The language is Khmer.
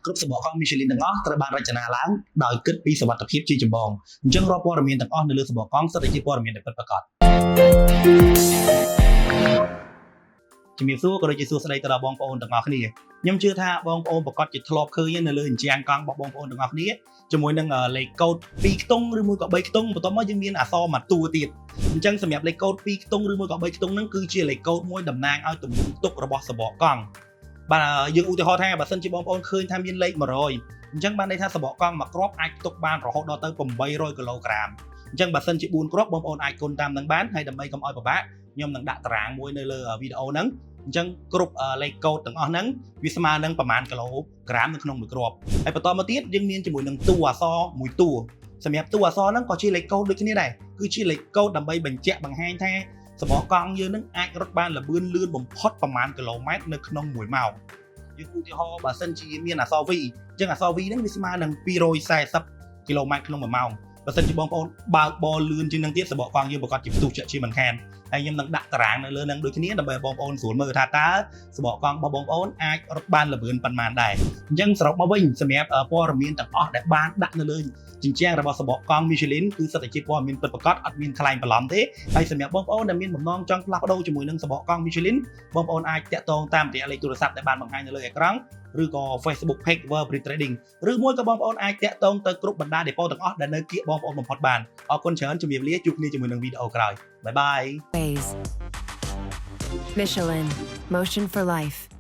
គ្រប់សបកកង់ Michelin ទាំងអស់ត្រូវបានរចនាឡើងដោយគិតពីសុវត្ថិភាពជាចម្បងអញ្ចឹងរាល់ព័ត៌មានទាំងអស់នៅលើសបកកង់សុទ្ធតែជាព័ត៌មានដែលពិតប្រាកដជំរាបសួរក៏ដូចជាសួស្តីទៅដល់បងប្អូនទាំងអស់គ្នាខ្ញុំជឿថាបងប្អូនប្រកាសជាធ្លាប់ឃើញនៅលើអញ្ចាំងកង់របស់បងប្អូនទាំងអស់គ្នាជាមួយនឹងលេខកូដ2ខ្ទង់ឬមួយក៏3ខ្ទង់បន្ទាប់មកយើងមានអក្សរមួយតួទៀតអញ្ចឹងសម្រាប់លេខកូដ2ខ្ទង់ឬមួយក៏3ខ្ទង់ហ្នឹងគឺជាលេខកូដមួយតំណាងឲ្យទំហំទុករបស់សបកកង់បាទយើងឧទាហរណ៍ថាបើសិនជាបងប្អូនឃើញថាមានលេខ100អញ្ចឹងបានន័យថាសបកកង់មួយគ្រាប់អាចផ្ទុកបានរហូតដល់ទៅ800គីឡូក្រាមអញ្ចឹងបើសិនជា4គ្រាប់បងប្អូនអាចគុណតាមនឹងបានហើយដើម្បីកុំឲ្យពិបាកខ្ញុំនឹងដាក់តារាងមួយនៅលើវីដេអូហ្នឹងអញ្ចឹងគ្រប់លេខកូដទាំងអស់ហ្នឹងវាស្មើនឹងប្រមាណគីឡូក្រាមនៅក្នុងមួយគ្រាប់ហើយបន្តមកទៀតយើងមានជាមួយនឹងតួអក្សរមួយតួសម្រាប់តួអក្សរហ្នឹងក៏ជាលេខកូដដូចគ្នាដែរគឺជាលេខកូដដើម្បីបញ្ជាក់បង្ហាញថាសបកកង់យើងនឹងអាចរត់បានល្បឿនលឿនបំផុតប្រមាណគីឡូម៉ែត្រនៅក្នុង1ម៉ោងយើងឧទាហរណ៍បើសិនជាមានអក្សរ V អញ្ចឹងអក្សរ V ហ្នឹងវាស្មើនឹង240គីឡូម៉ែត្រក្នុង1ម៉ោងបើសិនជាបងប្អូនបើកបលលឿនជាងនឹងទៀតសបកកង់យើងប្រកាសជាផ្ទុះជាក់ជាមិនខានហើយខ្ញុំនឹងដាក់តារាងនៅលើនឹងដូចគ្នាដើម្បីបងប្អូនស្រួលមើលថាតើសបកកង់របស់បងប្អូនអាចរត់បានល្បឿនប៉ុន្មានដែរអញ្ចឹងសរុបមកវិញសម្រាប់ព័ត៌មានទាំងអស់ដែលបានដាក់នៅលើជញ្ជាំងរបស់សបកកង់ Michelin គឺសុទ្ធតែជាព័ត៌មានពិតប្រាកដអត់មានថ្លែងបន្លំទេហើយសម្រាប់បងប្អូនដែលមានបំណងចង់ផ្លាស់ប្ដូរជាមួយនឹងសបកកង់ Michelin បងប្អូនអាចតាក់ទងតាមរយៈលេខទូរស័ព្ទដែលបានបង្ហាញនៅលើអេក្រង់ឬក៏ Facebook page Verbal Trading ឬមួយក៏បងប្អូនអាចតាក់ទងទៅគ្រប់បណ្ដា depot ទាំងអស់ដែលនៅគៀកបងប្អូនបំផុតបានអរគុណច្រើនជំរាបលាជួបគ្នាជាមួយនឹងវីដេអូក្រោយបាយបាយ Michelin, motion for life.